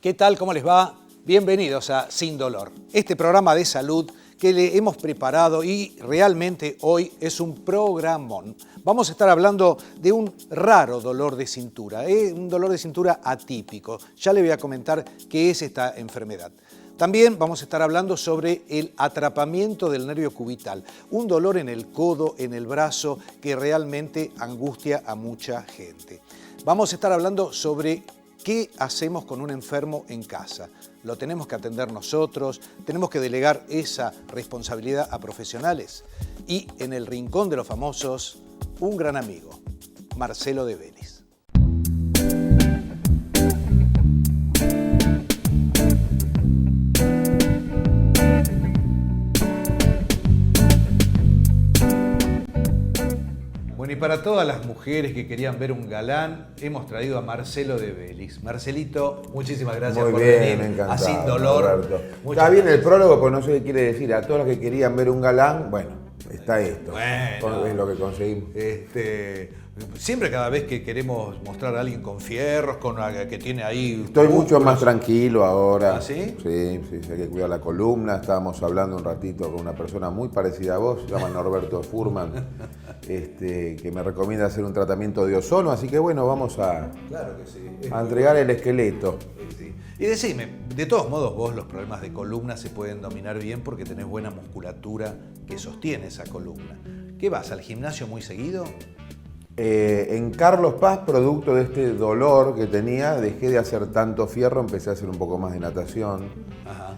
¿Qué tal? ¿Cómo les va? Bienvenidos a Sin Dolor, este programa de salud que le hemos preparado y realmente hoy es un programón. Vamos a estar hablando de un raro dolor de cintura, un dolor de cintura atípico. Ya le voy a comentar qué es esta enfermedad. También vamos a estar hablando sobre el atrapamiento del nervio cubital, un dolor en el codo, en el brazo, que realmente angustia a mucha gente. Vamos a estar hablando sobre qué hacemos con un enfermo en casa. ¿Lo tenemos que atender nosotros? ¿Tenemos que delegar esa responsabilidad a profesionales? Y en el rincón de los famosos, un gran amigo, Marcelo de Vélez. Bueno, y para todas las mujeres que querían ver un galán, hemos traído a Marcelo de Vélez. Marcelito, muchísimas gracias por venir a Sin Dolor. Está bien el prólogo, pues no sé qué quiere decir. A todos los que querían ver un galán, bueno, está esto. Bueno, es lo que conseguimos. Siempre cada vez que queremos mostrar a alguien con fierros, que tiene ahí... Estoy mucho más tranquilo ahora. ¿Ah, sí? Sí, hay que cuidar la columna. Estábamos hablando un ratito con una persona muy parecida a vos, se llama Norberto Furman, que me recomienda hacer un tratamiento de ozono, así que bueno, vamos a entregar el esqueleto. Sí. Y decime, de todos modos vos los problemas de columna se pueden dominar bien porque tenés buena musculatura que sostiene esa columna. ¿Qué vas, al gimnasio muy seguido? En Carlos Paz, producto de este dolor que tenía, dejé de hacer tanto fierro, empecé a hacer un poco más de natación. Ajá.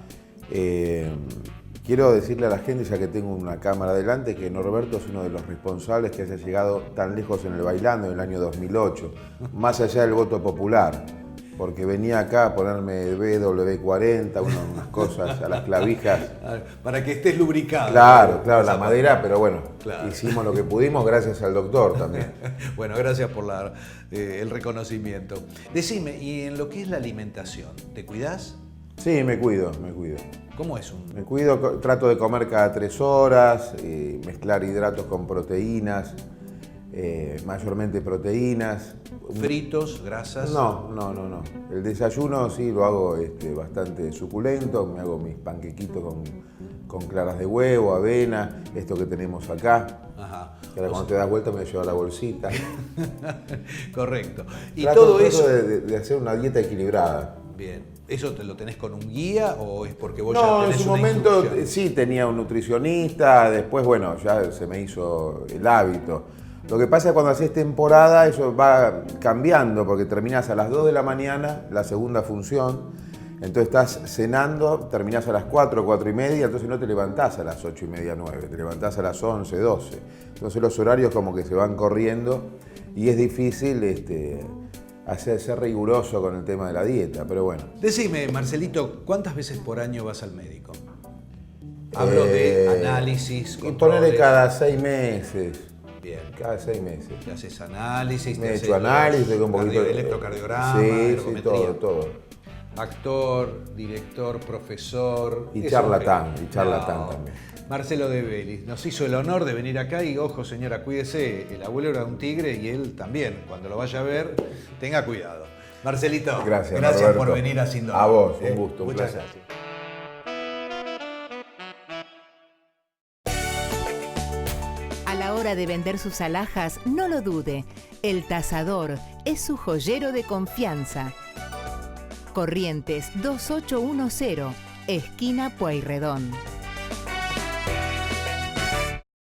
Quiero decirle a la gente, ya que tengo una cámara delante, que Norberto es uno de los responsables que haya llegado tan lejos en el bailando en el año 2008, más allá del voto popular, porque venía acá a ponerme BW40, unas cosas a las clavijas. Para que estés lubricado. Claro, la madera, pero bueno, claro. Hicimos lo que pudimos gracias al doctor también. Bueno, gracias por el reconocimiento. Decime, ¿y en lo que es la alimentación, te cuidás? Sí, me cuido. ¿Cómo es Me cuido, trato de comer cada 3 horas, mezclar hidratos con proteínas, mayormente proteínas. ¿Fritos, grasas? No. El desayuno sí lo hago bastante suculento, me hago mis panquequitos con claras de huevo, avena, esto que tenemos acá. Ajá. Que ahora cuando te das vuelta me llevo la bolsita. Correcto. Y trato todo eso de hacer una dieta equilibrada. Bien. ¿Eso te lo tenés con un guía o es porque vos ya tenés una en su momento instrucción? Sí tenía un nutricionista, después bueno, ya se me hizo el hábito. Lo que pasa es que cuando haces temporada eso va cambiando porque terminás a las 2 de la mañana la segunda función, entonces estás cenando, terminás a las 4, 4 y media, entonces no te levantás a las 8 y media, 9, te levantás a las 11, 12. Entonces los horarios como que se van corriendo y es difícil ser riguroso con el tema de la dieta, pero bueno. Decime, Marcelito, ¿cuántas veces por año vas al médico? Hablo de análisis, y ponerle cada 6 meses. Bien. Cada 6 meses. Te haces análisis, me he hecho análisis, tengo un poquito de electrocardiograma, sí, todo. Actor, director, profesor. Y charlatán también. Marcelo de Vélez nos hizo el honor de venir acá y ojo señora, cuídese, el abuelo era un tigre y él también, cuando lo vaya a ver, tenga cuidado. Marcelito, gracias por venir a Sin Dolor. A vos, un gusto. Muchas gracias. A la hora de vender sus alhajas, no lo dude, El Tasador es su joyero de confianza. Corrientes 2810, esquina Pueyrredón.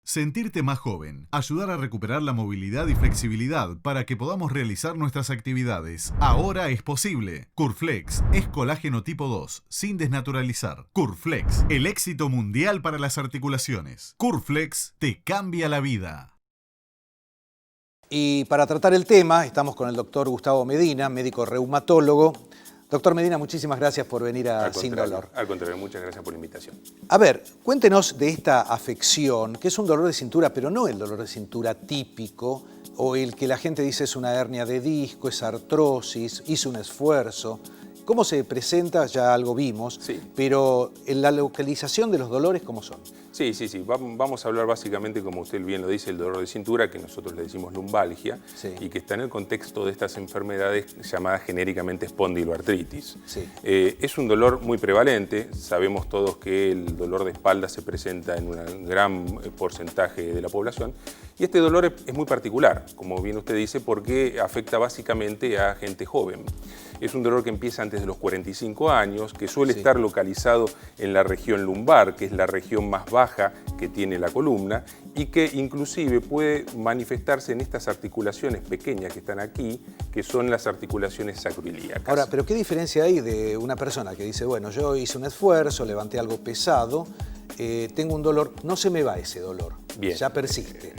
Sentirte más joven, ayudar a recuperar la movilidad y flexibilidad para que podamos realizar nuestras actividades. Ahora es posible. Curflex es colágeno tipo 2, sin desnaturalizar. Curflex, el éxito mundial para las articulaciones. Curflex te cambia la vida. Y para tratar el tema, estamos con el doctor Gustavo Medina, médico reumatólogo. Doctor Medina, muchísimas gracias por venir a Sin Dolor. Al contrario, muchas gracias por la invitación. A ver, cuéntenos de esta afección, que es un dolor de cintura, pero no el dolor de cintura típico, o el que la gente dice es una hernia de disco, es artrosis, hizo un esfuerzo. cómo se presenta, ya algo vimos, Sí. pero en la localización de los dolores, ¿cómo son? Sí. Vamos a hablar básicamente, como usted bien lo dice, el dolor de cintura, que nosotros le decimos lumbalgia, Sí. y que está en el contexto de estas enfermedades llamadas genéricamente espondiloartritis. Sí. Es un dolor muy prevalente. Sabemos todos que el dolor de espalda se presenta en un gran porcentaje de la población. Y este dolor es muy particular, como bien usted dice, porque afecta básicamente a gente joven. Es un dolor que empieza antes de los 45 años, que suele Sí. estar localizado en la región lumbar, que es la región más baja que tiene la columna, y que inclusive puede manifestarse en estas articulaciones pequeñas que están aquí, que son las articulaciones sacroiliacas. Ahora, ¿pero qué diferencia hay de una persona que dice, bueno, yo hice un esfuerzo, levanté algo pesado, tengo un dolor, no se me va ese dolor, Bien. ya persiste?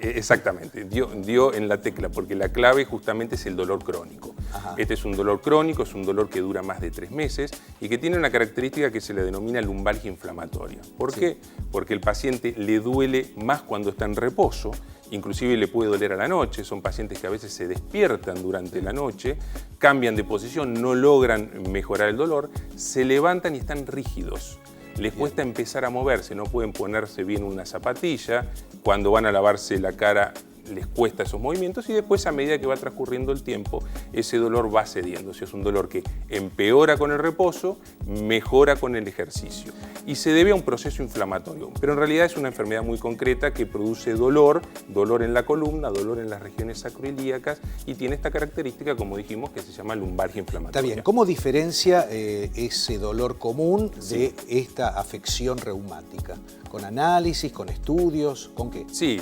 Exactamente, dio en la tecla, porque la clave justamente es el dolor crónico. Ajá. Este es un dolor crónico, es un dolor que dura más de 3 meses y que tiene una característica que se le denomina lumbalgia inflamatoria. ¿Por qué? Porque el paciente le duele más cuando está en reposo, inclusive le puede doler a la noche. Son pacientes que a veces se despiertan durante la noche, cambian de posición, no logran mejorar el dolor, se levantan y están rígidos. Les cuesta empezar a moverse, no pueden ponerse bien una zapatilla, cuando van a lavarse la cara les cuesta esos movimientos y después a medida que va transcurriendo el tiempo ese dolor va cediendo. O sea, es un dolor que empeora con el reposo, mejora con el ejercicio y se debe a un proceso inflamatorio. Pero en realidad es una enfermedad muy concreta que produce dolor en la columna, dolor en las regiones sacroiliacas y tiene esta característica, como dijimos, que se llama lumbalgia inflamatoria. Está bien, ¿cómo diferencia ese dolor común de esta afección reumática? ¿Con análisis, con estudios, con qué? Sí,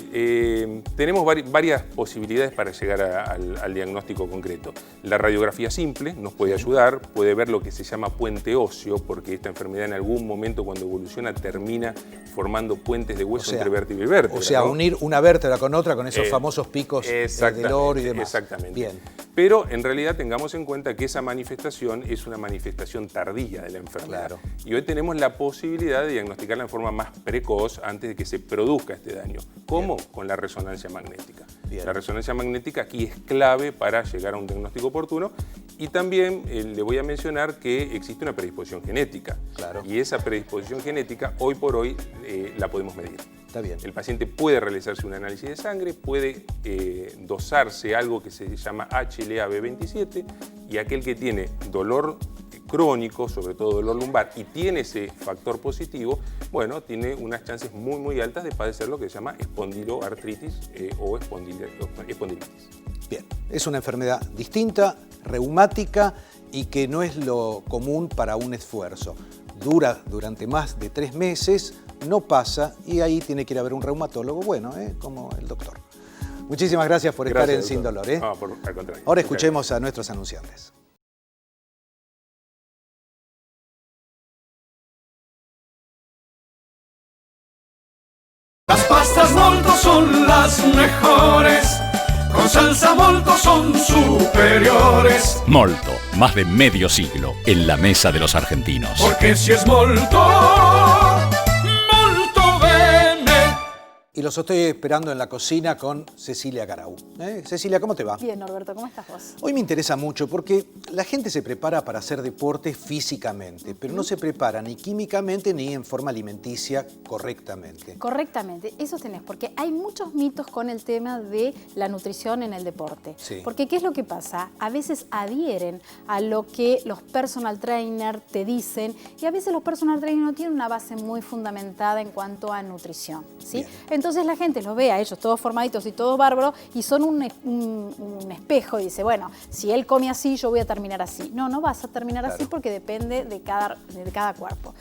tenemos varias posibilidades para llegar al diagnóstico concreto. La radiografía simple nos puede ayudar, puede ver lo que se llama puente óseo, porque esta enfermedad en algún momento cuando evoluciona termina formando puentes de hueso entre vértebra y vértebra. O sea, ¿no? unir una vértebra con otra con esos famosos picos del oro y demás. Exactamente. Bien. Pero en realidad tengamos en cuenta que esa manifestación es una manifestación tardía de la enfermedad. Claro. Y hoy tenemos la posibilidad de diagnosticarla en forma más precoz antes de que se produzca este daño. ¿Cómo? Con la resonancia magnética. Bien. La resonancia magnética aquí es clave para llegar a un diagnóstico oportuno. Y también le voy a mencionar que existe una predisposición genética. Claro. Y esa predisposición genética, hoy por hoy, la podemos medir. Está bien. El paciente puede realizarse un análisis de sangre, puede dosarse algo que se llama HLA-B27 y aquel que tiene dolor crónico, sobre todo dolor lumbar, y tiene ese factor positivo, bueno, tiene unas chances muy, muy altas de padecer lo que se llama espondiloartritis o espondilitis. Bien, es una enfermedad distinta, reumática y que no es lo común para un esfuerzo. Dura durante más de 3 meses, no pasa y ahí tiene que ir a ver un reumatólogo, bueno, como el doctor. Muchísimas gracias por estar en Sin Dolor. No, al contrario. Ahora escuchemos a nuestros anunciantes. Las pastas Molto son las mejores, con salsa Molto son superiores, Molto, más de medio siglo en la mesa de los argentinos. porque si es Molto, Molto bene. Y los estoy esperando en la cocina con Cecilia Garau. Cecilia, ¿cómo te va? Bien, Norberto, ¿cómo estás vos? Hoy me interesa mucho porque la gente se prepara para hacer deporte físicamente, pero no se prepara ni químicamente ni en forma alimenticia correctamente. Correctamente, eso tenés, porque hay muchos mitos con el tema de la nutrición en el deporte. Sí. Porque ¿qué es lo que pasa? A veces adhieren a lo que los personal trainer te dicen y a veces los personal trainer no tienen una base muy fundamentada en cuanto a nutrición, ¿sí? Bien. Entonces la gente los ve a ellos todos formaditos y todos bárbaros y son un espejo y dice, bueno, si él come así, yo voy a terminar así. No, no vas a terminar así porque depende de cada cuerpo.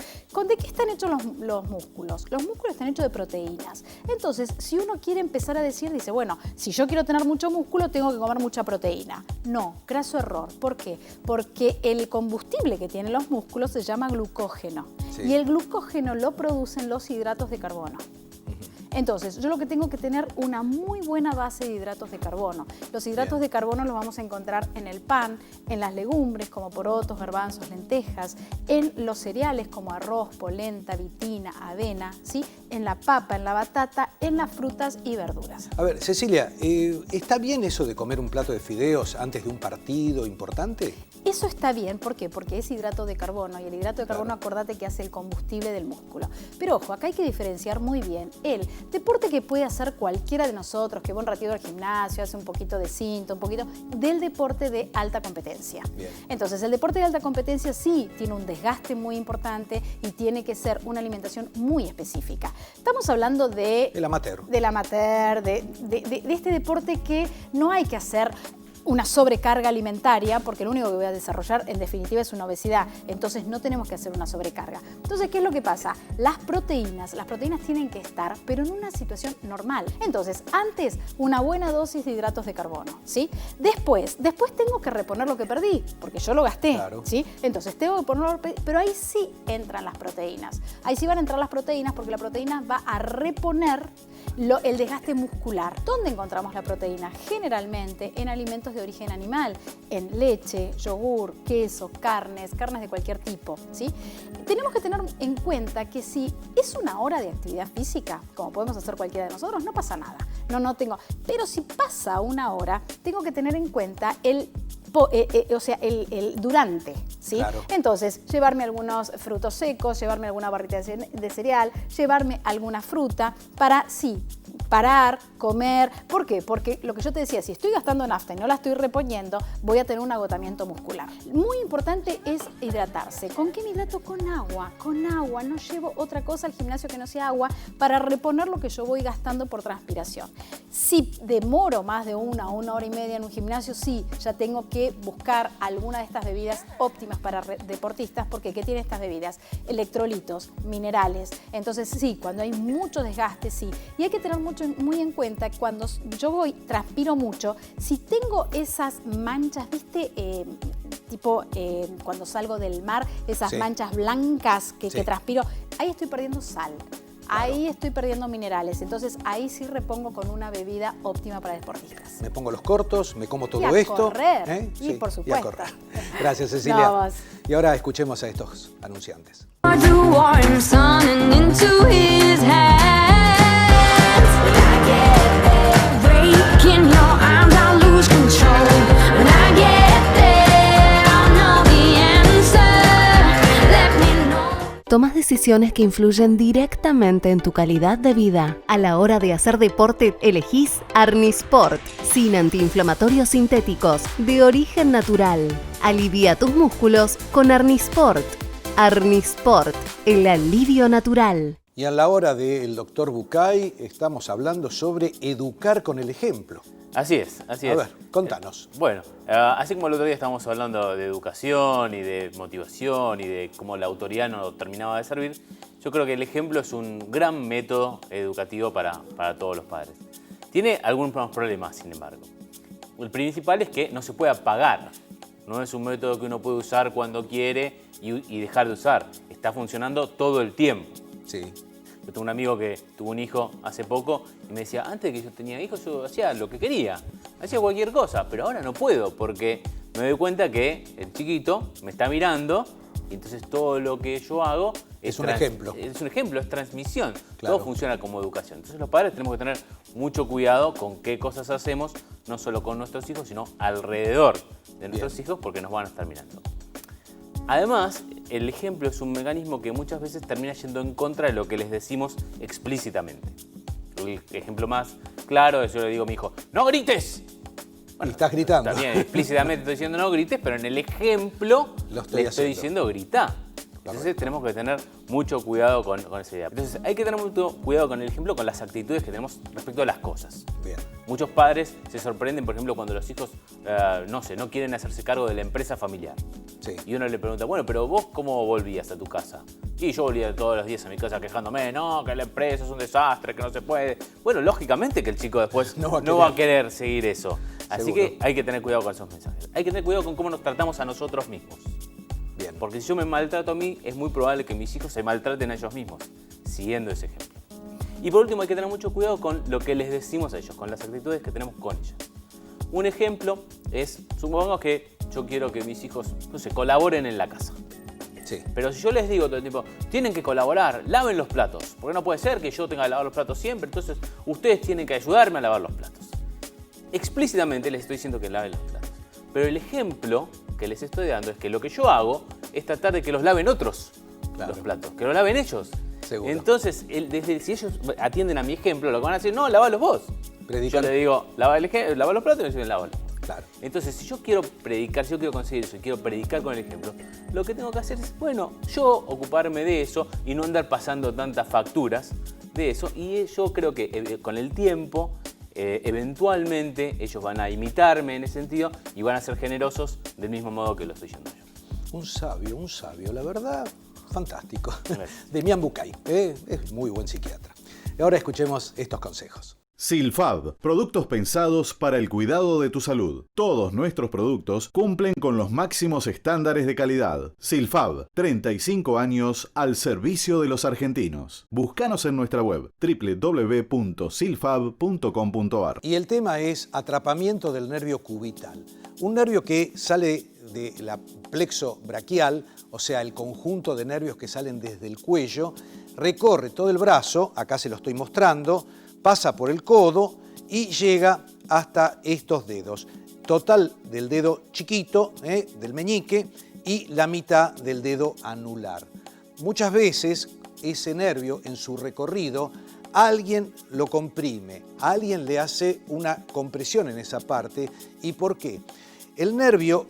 ¿De qué están hechos los músculos? Los músculos están hechos de proteínas. Entonces, si uno quiere empezar a decir, dice, bueno, si yo quiero tener mucho músculo, tengo que comer mucha proteína. No, graso error. ¿Por qué? Porque el combustible que tienen los músculos se llama glucógeno. Sí. Y el glucógeno lo producen los hidratos de carbono. Entonces, yo lo que tengo que tener una muy buena base de hidratos de carbono. Los hidratos de carbono los vamos a encontrar en el pan, en las legumbres como porotos, garbanzos, lentejas, en los cereales como arroz, polenta, vitina, avena, ¿sí? En la papa, en la batata, en las frutas y verduras. A ver, Cecilia, ¿está bien eso de comer un plato de fideos antes de un partido importante? Eso está bien, ¿por qué? Porque es hidrato de carbono y el hidrato de carbono, acordate que hace el combustible del músculo. Pero ojo, acá hay que diferenciar muy bien el deporte que puede hacer cualquiera de nosotros, que va un ratito al gimnasio, hace un poquito de cinta, un poquito, del deporte de alta competencia. Bien. Entonces, el deporte de alta competencia sí tiene un desgaste muy importante y tiene que ser una alimentación muy específica. Estamos hablando del amateur. Del amateur, de este deporte que no hay que hacer una sobrecarga alimentaria, porque lo único que voy a desarrollar en definitiva es una obesidad, entonces no tenemos que hacer una sobrecarga. Entonces, ¿qué es lo que pasa? Las proteínas tienen que estar, pero en una situación normal. Entonces, antes, una buena dosis de hidratos de carbono, ¿sí? Después tengo que reponer lo que perdí, porque yo lo gasté, claro. ¿Sí? Entonces, tengo que ponerlo, pero ahí sí entran las proteínas. Ahí sí van a entrar las proteínas, porque la proteína va a reponer el desgaste muscular. ¿Dónde encontramos la proteína? Generalmente en alimentos de origen animal, en leche, yogur, queso, carnes de cualquier tipo, ¿sí? Tenemos que tener en cuenta que si es una hora de actividad física, como podemos hacer cualquiera de nosotros, no pasa nada. Pero si pasa una hora, tengo que tener en cuenta el durante, ¿sí? Claro. Entonces, llevarme algunos frutos secos, llevarme alguna barrita de cereal, llevarme alguna fruta para, sí, parar, comer. ¿Por qué? Porque lo que yo te decía, si estoy gastando nafta y no la estoy reponiendo, voy a tener un agotamiento muscular. Muy importante es hidratarse. ¿Con qué me hidrato? Con agua. Con agua. No llevo otra cosa al gimnasio que no sea agua para reponer lo que yo voy gastando por transpiración. Si demoro más de una hora y media en un gimnasio, sí, ya tengo que buscar alguna de estas bebidas óptimas para deportistas, porque ¿qué tienen estas bebidas? Electrolitos, minerales. Entonces, sí, cuando hay mucho desgaste, sí. Y hay que tener muy en cuenta que cuando yo transpiro mucho, si tengo esas manchas, ¿viste? Cuando salgo del mar, esas manchas blancas que transpiro, ahí estoy perdiendo sal. Claro. Ahí estoy perdiendo minerales, entonces ahí sí repongo con una bebida óptima para deportistas. Me pongo los cortos, me como todo esto. Correr. Sí, por supuesto. Y a correr. Gracias, Cecilia. No, y ahora escuchemos a estos anunciantes. Tomas decisiones que influyen directamente en tu calidad de vida. A la hora de hacer deporte, elegís Arnisport, sin antiinflamatorios sintéticos, de origen natural. Alivia tus músculos con Arnisport. Arnisport, el alivio natural. Y a la hora del doctor Bucay estamos hablando sobre educar con el ejemplo. Así es, así es. A ver, contanos. Bueno, así como el otro día estábamos hablando de educación y de motivación y de cómo la autoridad no terminaba de servir, yo creo que el ejemplo es un gran método educativo para todos los padres. Tiene algunos problemas, sin embargo. El principal es que no se puede apagar. No es un método que uno puede usar cuando quiere y dejar de usar. Está funcionando todo el tiempo. Sí. Yo tengo un amigo que tuvo un hijo hace poco y me decía, antes de que yo tenía hijos yo hacía lo que quería, hacía cualquier cosa, pero ahora no puedo porque me doy cuenta que el chiquito me está mirando y entonces todo lo que yo hago es un ejemplo. Es un ejemplo, es transmisión. Claro. Todo funciona como educación. Entonces los padres tenemos que tener mucho cuidado con qué cosas hacemos, no solo con nuestros hijos, sino alrededor de nuestros hijos porque nos van a estar mirando. Además, el ejemplo es un mecanismo que muchas veces termina yendo en contra de lo que les decimos explícitamente. El ejemplo más claro es yo le digo a mi hijo, ¡no grites! Bueno, y estás gritando. También explícitamente estoy diciendo no grites, pero en el ejemplo le estoy diciendo grita. Entonces tenemos que tener mucho cuidado con esa idea. Entonces hay que tener mucho cuidado con el ejemplo, con las actitudes que tenemos respecto a las cosas. Bien. Muchos padres se sorprenden, por ejemplo, cuando los hijos, no quieren hacerse cargo de la empresa familiar. Sí. Y uno le pregunta, bueno, pero vos ¿cómo volvías a tu casa? Y yo volvía todos los días a mi casa quejándome, no, que la empresa es un desastre, que no se puede. Bueno, lógicamente que el chico después no va a querer seguir eso. Así Seguro. que hay que tener cuidado con esos mensajes. Hay que tener cuidado con cómo nos tratamos a nosotros mismos. Bien. Porque si yo me maltrato a mí, es muy probable que mis hijos se maltraten a ellos mismos, siguiendo ese ejemplo. Y por último hay que tener mucho cuidado con lo que les decimos a ellos, con las actitudes que tenemos con ellos. Un ejemplo es, supongamos que yo quiero que mis hijos, no sé, colaboren en la casa. Sí. Pero si yo les digo todo el tiempo, tienen que colaborar, laven los platos, porque no puede ser que yo tenga que lavar los platos siempre, entonces ustedes tienen que ayudarme a lavar los platos. Explícitamente les estoy diciendo que laven los platos. Pero el ejemplo que les estoy dando es que lo que yo hago es tratar de que los laven otros los platos, que los laven ellos. Seguro. Entonces, si ellos atienden a mi ejemplo, lo que van a decir, no, lavalos vos. Predican. Yo le digo, lava los platos y me dicen, lávalos. Claro. Entonces, si yo quiero predicar, si yo quiero conseguir eso y quiero predicar con el ejemplo, lo que tengo que hacer es, bueno, yo ocuparme de eso y no andar pasando tantas facturas de eso. Y yo creo que con el tiempo, eventualmente, ellos van a imitarme en ese sentido y van a ser generosos del mismo modo que lo estoy yendo yo. Un sabio, la verdad, fantástico. Gracias. Demián Bucay, es muy buen psiquiatra. Y ahora escuchemos estos consejos. Silfab, productos pensados para el cuidado de tu salud. Todos nuestros productos cumplen con los máximos estándares de calidad. Silfab, 35 años al servicio de los argentinos. Búscanos en nuestra web www.silfab.com.ar. Y el tema es atrapamiento del nervio cubital. Un nervio que sale de la plexo braquial, o sea, el conjunto de nervios que salen desde el cuello, recorre todo el brazo, acá se lo estoy mostrando, pasa por el codo y llega hasta estos dedos. Total del dedo chiquito, del meñique, y la mitad del dedo anular. Muchas veces ese nervio en su recorrido, alguien lo comprime, alguien le hace una compresión en esa parte. ¿Y por qué? El nervio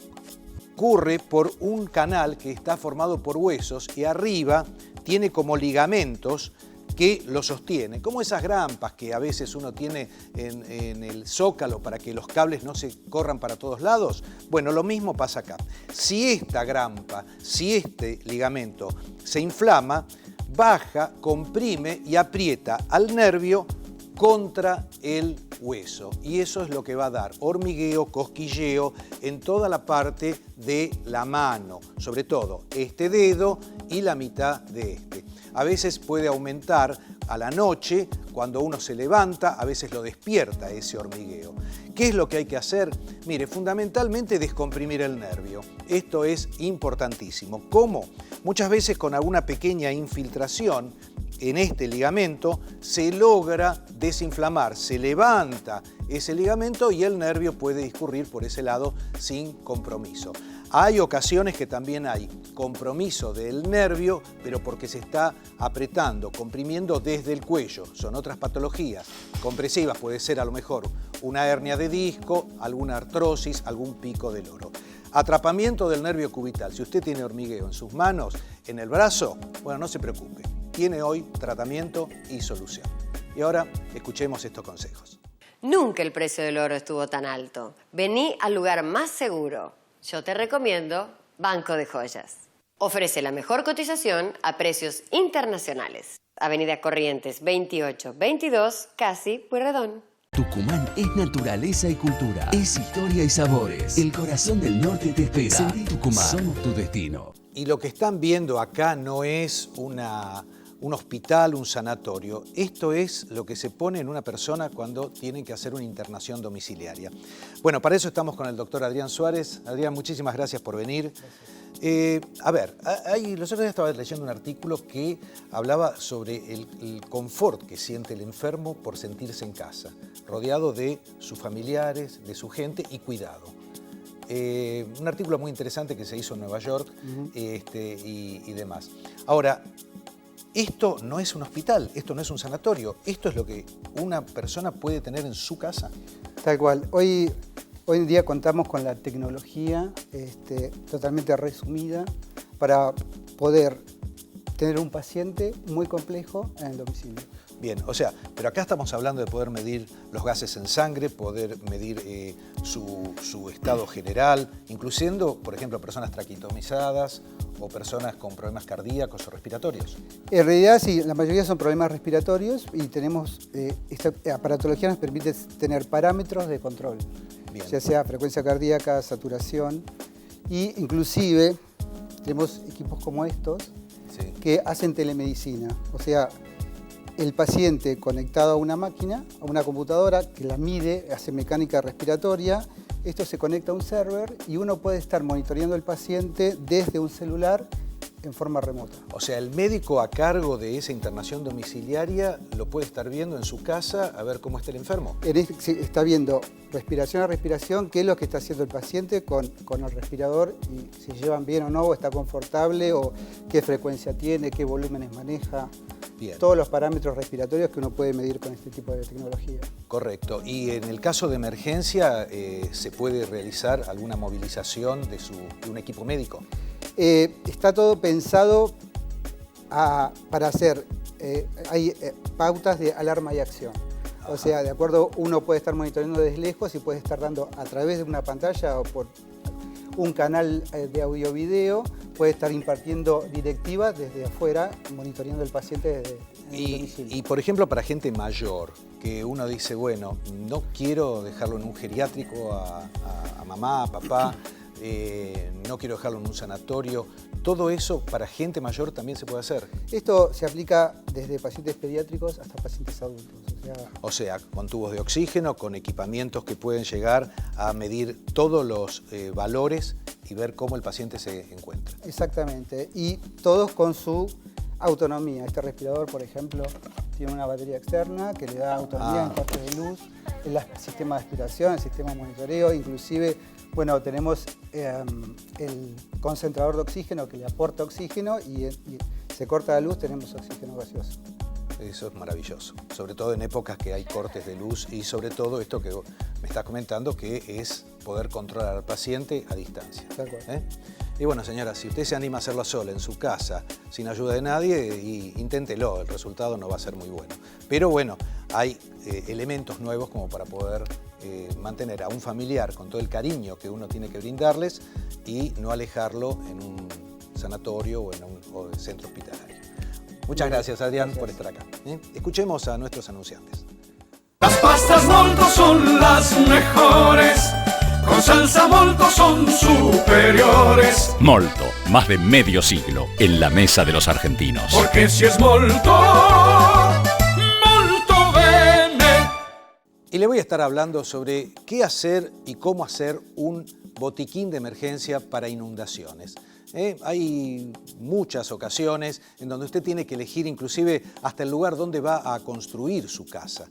corre por un canal que está formado por huesos y arriba tiene como ligamentos que lo sostiene, como esas grampas que a veces uno tiene en el zócalo para que los cables no se corran para todos lados. Bueno, lo mismo pasa acá. Si esta grampa, si este ligamento se inflama, baja, comprime y aprieta al nervio contra el hueso. Y eso es lo que va a dar hormigueo, cosquilleo en toda la parte de la mano, sobre todo este dedo y la mitad de este. A veces puede aumentar a la noche, cuando uno se levanta, a veces lo despierta ese hormigueo. ¿Qué es lo que hay que hacer? Mire, fundamentalmente descomprimir el nervio. Esto es importantísimo. ¿Cómo? Muchas veces con alguna pequeña infiltración en este ligamento se logra desinflamar, se levanta ese ligamento y el nervio puede discurrir por ese lado sin compromiso. Hay ocasiones que también hay compromiso del nervio, pero porque se está apretando, comprimiendo desde el cuello. Son otras patologías compresivas, puede ser a lo mejor una hernia de disco, alguna artrosis, algún pico del loro. Atrapamiento del nervio cubital. Si usted tiene hormigueo en sus manos, en el brazo, bueno, no se preocupe. Tiene hoy tratamiento y solución. Y ahora escuchemos estos consejos. Nunca el precio del oro estuvo tan alto. Vení al lugar más seguro. Yo te recomiendo Banco de Joyas. Ofrece la mejor cotización a precios internacionales. Avenida Corrientes 2822, casi Pueyrredón. Tucumán es naturaleza y cultura. Es historia y sabores. El corazón del norte te espera. Sentí Tucumán. Somos tu destino. Y lo que están viendo acá no es un hospital, un sanatorio. Esto es lo que se pone en una persona cuando tienen que hacer una internación domiciliaria. Bueno, para eso estamos con el doctor Adrián Suárez. Adrián, muchísimas gracias por venir. Los otros días estaba leyendo un artículo que hablaba sobre el confort que siente el enfermo por sentirse en casa, rodeado de sus familiares, de su gente y cuidado. Un artículo muy interesante que se hizo en Nueva York y demás. Ahora, esto no es un hospital, esto no es un sanatorio, esto es lo que una persona puede tener en su casa. Tal cual. Hoy en día contamos con la tecnología totalmente resumida para poder tener un paciente muy complejo en el domicilio. Bien, o sea, pero acá estamos hablando de poder medir los gases en sangre, poder medir su estado general, incluyendo, por ejemplo, personas traqueotomizadas o personas con problemas cardíacos o respiratorios. En realidad, sí, la mayoría son problemas respiratorios y tenemos, esta aparatología nos permite tener parámetros de control, bien, ya sea frecuencia cardíaca, saturación, y inclusive tenemos equipos como estos, sí, que hacen telemedicina, o sea, el paciente conectado a una máquina, a una computadora que la mide, hace mecánica respiratoria. Esto se conecta a un server y uno puede estar monitoreando al paciente desde un celular en forma remota. O sea, el médico a cargo de esa internación domiciliaria lo puede estar viendo en su casa a ver cómo está el enfermo. Está viendo respiración a respiración, qué es lo que está haciendo el paciente con el respirador y si llevan bien o no, o está confortable, o qué frecuencia tiene, qué volúmenes maneja. Bien. Todos los parámetros respiratorios que uno puede medir con este tipo de tecnología. Correcto. Y en el caso de emergencia, ¿se puede realizar alguna movilización de un equipo médico? Está todo pensado para hacer, hay pautas de alarma y acción. Ajá. O sea, de acuerdo, uno puede estar monitoreando desde lejos y puede estar dando a través de una pantalla o por un canal de audio-video, puede estar impartiendo directivas desde afuera, monitoreando al paciente desde el domicilio. Y por ejemplo, para gente mayor, que uno dice, bueno, no quiero dejarlo en un geriátrico a mamá, a papá, no quiero dejarlo en un sanatorio. ¿Todo eso para gente mayor también se puede hacer? Esto se aplica desde pacientes pediátricos hasta pacientes adultos. O sea, con tubos de oxígeno, con equipamientos que pueden llegar a medir todos los valores y ver cómo el paciente se encuentra. Exactamente, y todos con su autonomía. Este respirador, por ejemplo, tiene una batería externa que le da autonomía en cortes de luz, el sistema de aspiración, el sistema de monitoreo, inclusive, bueno, tenemos el concentrador de oxígeno que le aporta oxígeno y se corta la luz, tenemos oxígeno gaseoso. Eso es maravilloso, sobre todo en épocas que hay cortes de luz y sobre todo esto que me estás comentando, que es poder controlar al paciente a distancia. Y bueno, señora, si usted se anima a hacerlo sola en su casa, sin ayuda de nadie, inténtelo, el resultado no va a ser muy bueno. Pero bueno, hay elementos nuevos como para poder mantener a un familiar con todo el cariño que uno tiene que brindarles y no alejarlo en un sanatorio o en un centro hospitalario. Muchas gracias, Adrián, por estar acá. Escuchemos a nuestros anunciantes. Las pastas Molto son las mejores, con salsa Molto son superiores. Molto, más de medio siglo en la mesa de los argentinos. Porque si es Molto, Molto bene. Y le voy a estar hablando sobre qué hacer y cómo hacer un botiquín de emergencia para inundaciones. Hay muchas ocasiones en donde usted tiene que elegir inclusive hasta el lugar donde va a construir su casa.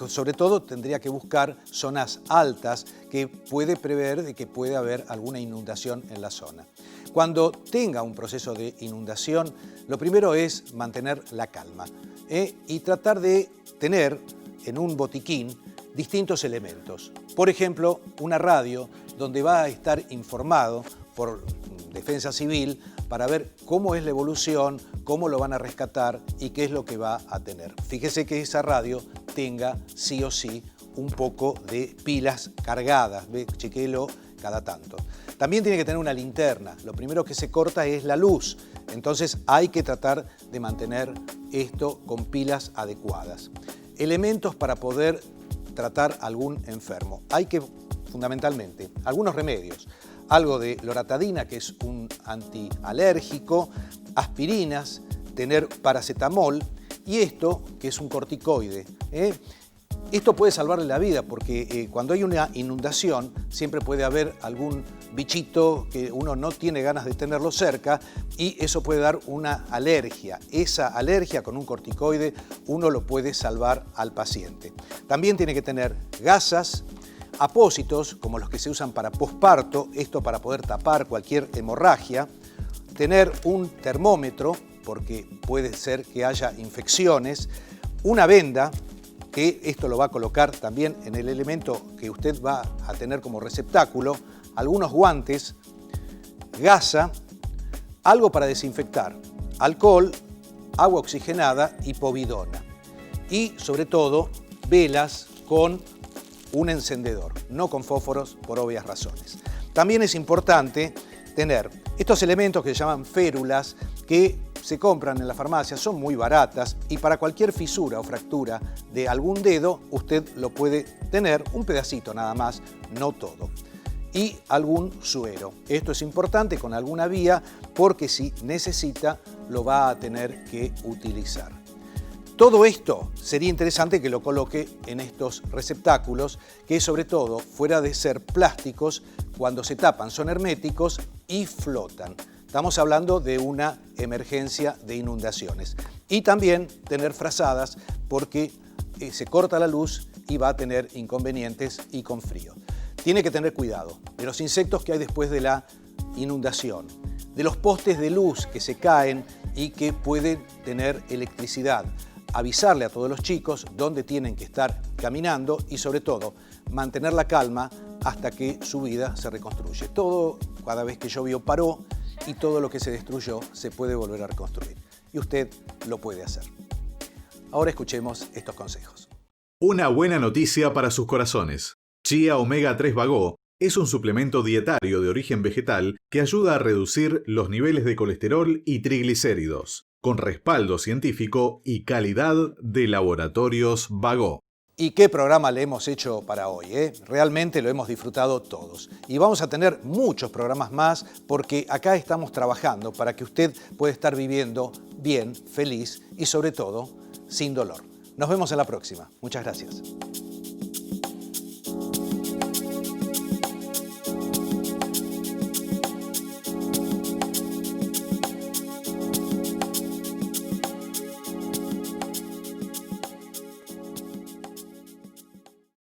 Sobre todo tendría que buscar zonas altas que puede prever de que puede haber alguna inundación en la zona. Cuando tenga un proceso de inundación, lo primero es mantener la calma y tratar de tener en un botiquín distintos elementos. Por ejemplo, una radio donde va a estar informado por Defensa Civil para ver cómo es la evolución, cómo lo van a rescatar y qué es lo que va a tener. Fíjese que esa radio tenga sí o sí un poco de pilas cargadas, chequéelo cada tanto. También tiene que tener una linterna. Lo primero que se corta es la luz, entonces hay que tratar de mantener esto con pilas adecuadas. Elementos para poder tratar algún enfermo. Hay que, fundamentalmente, algunos remedios. Algo de loratadina, que es un antialérgico, aspirinas, tener paracetamol y esto, que es un corticoide. Esto puede salvarle la vida porque cuando hay una inundación siempre puede haber algún bichito que uno no tiene ganas de tenerlo cerca y eso puede dar una alergia. Esa alergia con un corticoide uno lo puede salvar al paciente. También tiene que tener gasas, apósitos, como los que se usan para posparto, esto para poder tapar cualquier hemorragia, tener un termómetro, porque puede ser que haya infecciones, una venda, que esto lo va a colocar también en el elemento que usted va a tener como receptáculo, algunos guantes, gasa, algo para desinfectar, alcohol, agua oxigenada y povidona. Y sobre todo, velas con un encendedor, no con fósforos por obvias razones. También es importante tener estos elementos que se llaman férulas que se compran en la farmacia, son muy baratas y para cualquier fisura o fractura de algún dedo usted lo puede tener, un pedacito nada más, no todo. Y algún suero. Esto es importante con alguna vía porque si necesita lo va a tener que utilizar. Todo esto sería interesante que lo coloque en estos receptáculos que, sobre todo, fuera de ser plásticos, cuando se tapan son herméticos y flotan. Estamos hablando de una emergencia de inundaciones. Y también tener frazadas porque se corta la luz y va a tener inconvenientes y con frío. Tiene que tener cuidado de los insectos que hay después de la inundación, de los postes de luz que se caen y que pueden tener electricidad. Avisarle a todos los chicos dónde tienen que estar caminando y, sobre todo, mantener la calma hasta que su vida se reconstruye. Todo, cada vez que llovió, paró y todo lo que se destruyó se puede volver a reconstruir. Y usted lo puede hacer. Ahora escuchemos estos consejos. Una buena noticia para sus corazones. Chía Omega 3 Bagó es un suplemento dietario de origen vegetal que ayuda a reducir los niveles de colesterol y triglicéridos, con respaldo científico y calidad de Laboratorios Bagó. ¿Y qué programa le hemos hecho para hoy? Realmente lo hemos disfrutado todos. Y vamos a tener muchos programas más porque acá estamos trabajando para que usted pueda estar viviendo bien, feliz y, sobre todo, sin dolor. Nos vemos en la próxima. Muchas gracias.